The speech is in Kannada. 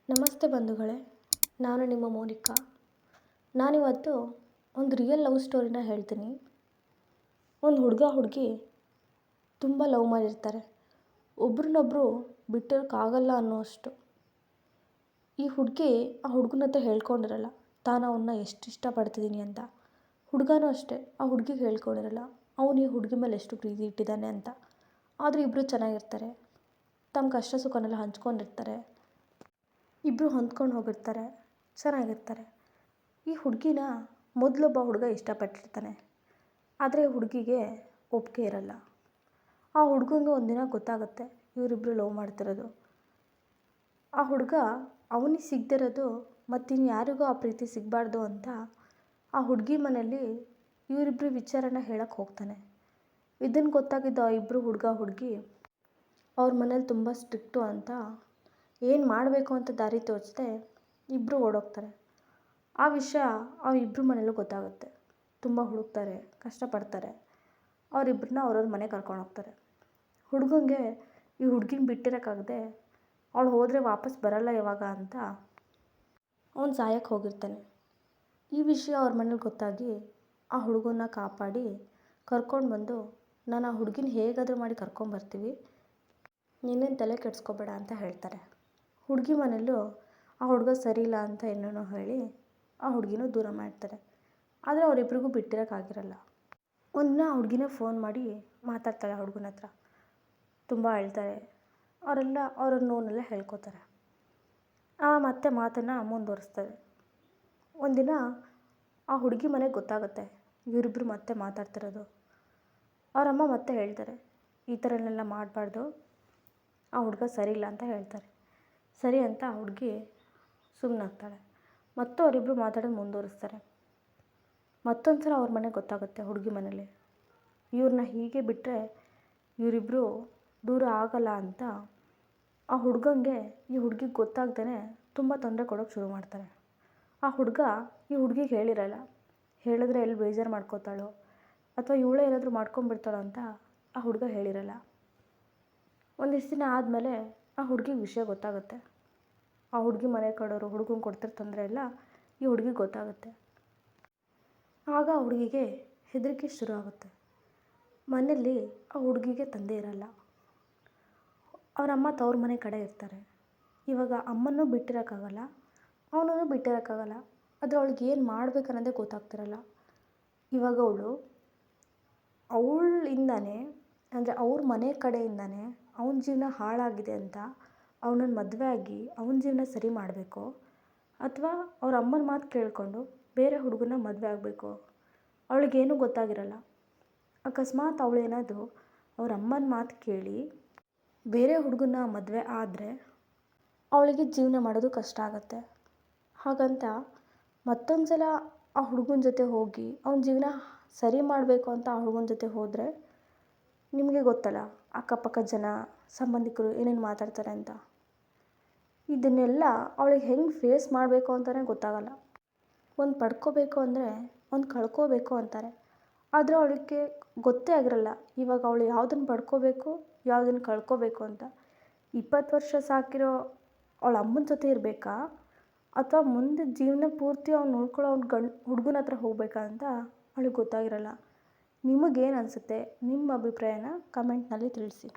ನಮಸ್ತೆ ಬಂಧುಗಳೇ, ನಾನು ನಿಮ್ಮ ಮೋನಿಕಾ. ನಾನಿವತ್ತು ಒಂದು ರಿಯಲ್ ಲವ್ ಸ್ಟೋರಿನ ಹೇಳ್ತೀನಿ. ಒಂದು ಹುಡುಗಿ ತುಂಬ ಲವ್ ಮಾಡಿರ್ತಾರೆ. ಒಬ್ರನ್ನೊಬ್ಬರು ಬಿಟ್ಟಿರೋಕ್ಕಾಗಲ್ಲ ಅನ್ನೋಷ್ಟು. ಈ ಹುಡುಗಿ ಆ ಹುಡುಗನ ಹತ್ರ ಹೇಳ್ಕೊಂಡಿರಲ್ಲ ತಾನು ಅವನ್ನ ಎಷ್ಟು ಇಷ್ಟಪಡ್ತಿದ್ದೀನಿ ಅಂತ. ಹುಡುಗನೂ ಅಷ್ಟೇ, ಆ ಹುಡುಗಿಗೆ ಹೇಳ್ಕೊಂಡಿರಲ್ಲ ಅವನು ಈ ಹುಡುಗಿ ಮೇಲೆ ಎಷ್ಟು ಪ್ರೀತಿ ಇಟ್ಟಿದ್ದಾನೆ ಅಂತ. ಆದರೆ ಇಬ್ಬರು ಚೆನ್ನಾಗಿರ್ತಾರೆ, ತಮ್ಮ ಕಷ್ಟ ಸುಖನೆಲ್ಲ ಹಂಚ್ಕೊಂಡಿರ್ತಾರೆ, ಇಬ್ಬರು ಹೊಂದ್ಕೊಂಡು ಹೋಗಿರ್ತಾರೆ, ಚೆನ್ನಾಗಿರ್ತಾರೆ. ಈ ಹುಡುಗಿನ ಮೊದಲೊಬ್ಬ ಹುಡುಗ ಇಷ್ಟಪಟ್ಟಿರ್ತಾನೆ. ಆದರೆ ಹುಡುಗಿಗೆ ಒಪ್ಪಿಗೆ ಇರಲ್ಲ. ಆ ಹುಡುಗಂಗೆ ಒಂದಿನ ಗೊತ್ತಾಗುತ್ತೆ ಇವರಿಬ್ಬರು ಲವ್ ಮಾಡ್ತಿರೋದು. ಆ ಹುಡುಗ ಅವನಿಗೆ ಸಿಗದಿರೋದು ಮತ್ತಿನ್ನು ಯಾರಿಗೂ ಆ ಪ್ರೀತಿ ಸಿಗಬಾರ್ದು ಅಂತ ಆ ಹುಡುಗಿ ಮನೇಲಿ ಇವರಿಬ್ಬರು ವಿಚಾರನ ಹೇಳಕ್ಕೆ ಹೋಗ್ತಾನೆ. ಇದನ್ನು ಗೊತ್ತಾಗಿದ್ದು ಆ ಇಬ್ಬರು ಹುಡುಗಿ ಅವ್ರ ಮನೇಲಿ ತುಂಬ ಸ್ಟ್ರಿಕ್ಟು ಅಂತ ಏನು ಮಾಡಬೇಕು ಅಂತ ದಾರಿ ತೋಚದೆ ಇಬ್ಬರು ಓಡೋಗ್ತಾರೆ. ಆ ವಿಷಯ ಆ ಇಬ್ಬರು ಮನೇಲೂ ಗೊತ್ತಾಗುತ್ತೆ. ತುಂಬ ಹುಡುಕ್ತಾರೆ, ಕಷ್ಟಪಡ್ತಾರೆ. ಅವರಿಬ್ಬರನ್ನ ಅವ್ರವ್ರ ಮನೆಗೆ ಕರ್ಕೊಂಡು ಹೋಗ್ತಾರೆ. ಹುಡುಗಂಗೆ ಈ ಹುಡುಗಿನ ಬಿಟ್ಟಿರೋಕ್ಕಾಗದೆ ಅವಳು ಹೋದರೆ ವಾಪಸ್ ಬರಲ್ಲ ಯಾವಾಗ ಅಂತ ಅವನು ಸಾಯಕ್ಕೆ ಹೋಗಿರ್ತಾನೆ. ಈ ವಿಷಯ ಅವ್ರ ಮನೇಲಿ ಗೊತ್ತಾಗಿ ಆ ಹುಡುಗನ್ನ ಕಾಪಾಡಿ ಕರ್ಕೊಂಡು ಬಂದು, ನಾನು ಆ ಹುಡುಗಿನ ಹೇಗಾದರೂ ಮಾಡಿ ಕರ್ಕೊಂಬರ್ತೀವಿ, ನೀನೇನು ತಲೆ ಕೆಡಿಸ್ಕೋಬೇಡ ಅಂತ ಹೇಳ್ತಾರೆ. ಹುಡುಗಿ ಮನೆಯಲ್ಲೂ ಆ ಹುಡುಗ ಸರಿ ಇಲ್ಲ ಅಂತ ಏನೇನೋ ಹೇಳಿ ಆ ಹುಡುಗಿನೂ ದೂರ ಮಾಡ್ತಾರೆ. ಆದರೆ ಅವರಿಬ್ಬರಿಗೂ ಬಿಟ್ಟಿರೋಕ್ಕಾಗಿರಲ್ಲ. ಒಂದಿನ ಆ ಹುಡುಗಿನ ಫೋನ್ ಮಾಡಿ ಮಾತಾಡ್ತಾಳೆ ಆ ಹುಡುಗನ ಹತ್ರ. ತುಂಬ ಅಳ್ತಾರೆ. ಅವರೆಲ್ಲ ಅವ್ರ ನೋವನ್ನೆಲ್ಲ ಹೇಳ್ಕೊತಾರೆ. ಮತ್ತೆ ಮಾತನ್ನು ಮುಂದುವರಿಸ್ತಾರೆ. ಒಂದಿನ ಆ ಹುಡುಗಿ ಮನೆಗೆ ಗೊತ್ತಾಗುತ್ತೆ ಇವರಿಬ್ಬರು ಮತ್ತೆ ಮಾತಾಡ್ತಿರೋದು. ಅವರಮ್ಮ ಮತ್ತೆ ಹೇಳ್ತಾರೆ, ಈ ಥರನೆಲ್ಲ ಮಾಡಬಾರ್ದು, ಆ ಹುಡುಗ ಸರಿ ಇಲ್ಲ ಅಂತ ಹೇಳ್ತಾರೆ. ಸರಿ ಅಂತ ಆ ಹುಡುಗಿ ಸುಮ್ಮನಾಗ್ತಾಳೆ. ಮತ್ತು ಅವರಿಬ್ಬರು ಮಾತಾಡೋದು ಮುಂದುವರಿಸ್ತಾರೆ. ಮತ್ತೊಂದು ಸಲ ಅವ್ರ ಮನೆಗೆ ಗೊತ್ತಾಗುತ್ತೆ ಹುಡುಗಿ ಮನೇಲಿ ಇವ್ರನ್ನ ಹೀಗೆ ಬಿಟ್ಟರೆ ಇವರಿಬ್ಬರು ದೂರ ಆಗಲ್ಲ ಅಂತ ಆ ಹುಡುಗಂಗೆ ಈ ಹುಡುಗಿಗೆ ಗೊತ್ತಾಗ್ದೇ ತುಂಬ ತೊಂದರೆ ಕೊಡೋಕ್ಕೆ ಶುರು ಮಾಡ್ತಾರೆ. ಆ ಹುಡುಗ ಈ ಹುಡುಗಿಗೆ ಹೇಳಿರಲ್ಲ. ಹೇಳಿದ್ರೆ ಎಲ್ಲಿ ಬೇಜಾರು ಮಾಡ್ಕೋತಾಳೋ ಅಥವಾ ಇವಳೇ ಏನಾದರೂ ಮಾಡ್ಕೊಂಡ್ಬಿಡ್ತಾಳೋ ಅಂತ ಆ ಹುಡುಗ ಹೇಳಿರಲ್ಲ. ಒಂದಿಷ್ಟು ದಿನ ಆದಮೇಲೆ ಆ ಹುಡುಗಿಗೆ ವಿಷಯ ಗೊತ್ತಾಗುತ್ತೆ. ಆ ಹುಡುಗಿ ಮನೆ ಕಡೆಯವರು ಹುಡುಗಂಗೆ ಕೊಡ್ತಿರೋ ತೊಂದರೆ ಎಲ್ಲ ಈ ಹುಡುಗಿಗೆ ಗೊತ್ತಾಗುತ್ತೆ. ಆಗ ಆ ಹುಡುಗಿಗೆ ಹೆದರಿಕೆ ಶುರು ಆಗುತ್ತೆ. ಮನೆಯಲ್ಲಿ ಆ ಹುಡುಗಿಗೆ ತಂದೆ ಇರಲ್ಲ. ಅವರಮ್ಮ ತವ್ರ ಮನೆ ಕಡೆ ಇರ್ತಾರೆ. ಇವಾಗ ಅಮ್ಮನೂ ಬಿಟ್ಟಿರೋಕ್ಕಾಗಲ್ಲ, ಅವನೂ ಬಿಟ್ಟಿರೋಕ್ಕಾಗಲ್ಲ. ಆದರೆ ಅವಳಿಗೆ ಏನು ಮಾಡಬೇಕನ್ನೋದೇ ಗೊತ್ತಾಗ್ತಿರಲ್ಲ. ಇವಾಗ ಅವಳಿಂದಾನೇ ಅಂದರೆ ಅವ್ರ ಮನೆ ಕಡೆಯಿಂದಾನೇ ಅವನ ಜೀವನ ಹಾಳಾಗಿದೆ ಅಂತ ಅವನನ್ನು ಮದುವೆ ಆಗಿ ಅವನ ಜೀವನ ಸರಿ ಮಾಡಬೇಕು, ಅಥವಾ ಅವ್ರ ಅಮ್ಮನ ಮಾತು ಕೇಳಿಕೊಂಡು ಬೇರೆ ಹುಡುಗನ ಮದುವೆ ಆಗಬೇಕು. ಅವಳಿಗೇನೂ ಗೊತ್ತಾಗಿರಲ್ಲ. ಅಕಸ್ಮಾತ್ ಅವಳೇನಾದರೂ ಅವ್ರ ಅಮ್ಮನ ಮಾತು ಕೇಳಿ ಬೇರೆ ಹುಡುಗನ ಮದುವೆ ಆದರೆ ಅವಳಿಗೆ ಜೀವನ ಮಾಡೋದು ಕಷ್ಟ ಆಗುತ್ತೆ. ಹಾಗಂತ ಮತ್ತೊಂದು ಸಲ ಆ ಹುಡುಗನ ಜೊತೆ ಹೋಗಿ ಅವನ ಜೀವನ ಸರಿ ಮಾಡಬೇಕು ಅಂತ ಆ ಹುಡುಗನ ಜೊತೆ ಹೋದರೆ ನಿಮಗೆ ಗೊತ್ತಲ್ಲ ಅಕ್ಕಪಕ್ಕ ಜನ ಸಂಬಂಧಿಕರು ಏನೇನು ಮಾತಾಡ್ತಾರೆ ಅಂತ. ಇದನ್ನೆಲ್ಲ ಅವಳಿಗೆ ಹೆಂಗೆ ಫೇಸ್ ಮಾಡಬೇಕು ಅಂತಲೇ ಗೊತ್ತಾಗಲ್ಲ. ಒಂದು ಪಡ್ಕೋಬೇಕು ಅಂದರೆ ಒಂದು ಕಳ್ಕೋಬೇಕು ಅಂತಾರೆ. ಆದರೆ ಅವಳಿಗೆ ಗೊತ್ತೇ ಆಗಿರಲ್ಲ ಇವಾಗ ಅವಳು ಯಾವುದನ್ನು ಪಡ್ಕೋಬೇಕು, ಯಾವುದನ್ನು ಕಳ್ಕೋಬೇಕು ಅಂತ. 20 ವರ್ಷ ಸಾಕಿರೋ ಅವಳ ಅಮ್ಮನ ಜೊತೆ ಇರಬೇಕಾ ಅಥವಾ ಮುಂದೆ ಜೀವನ ಪೂರ್ತಿ ಅವ್ನು ನೋಡ್ಕೊಳ್ಳೋ ಅವ್ನ ಹುಡುಗನ ಹತ್ರ ಹೋಗಬೇಕಾ ಅಂತ ಅವಳಿಗೆ ಗೊತ್ತಾಗಿರಲ್ಲ. ನಿಮಗೇನು ಅನಿಸುತ್ತೆ? ನಿಮ್ಮ ಅಭಿಪ್ರಾಯನ ಕಮೆಂಟ್ನಲ್ಲಿ ತಿಳಿಸಿ.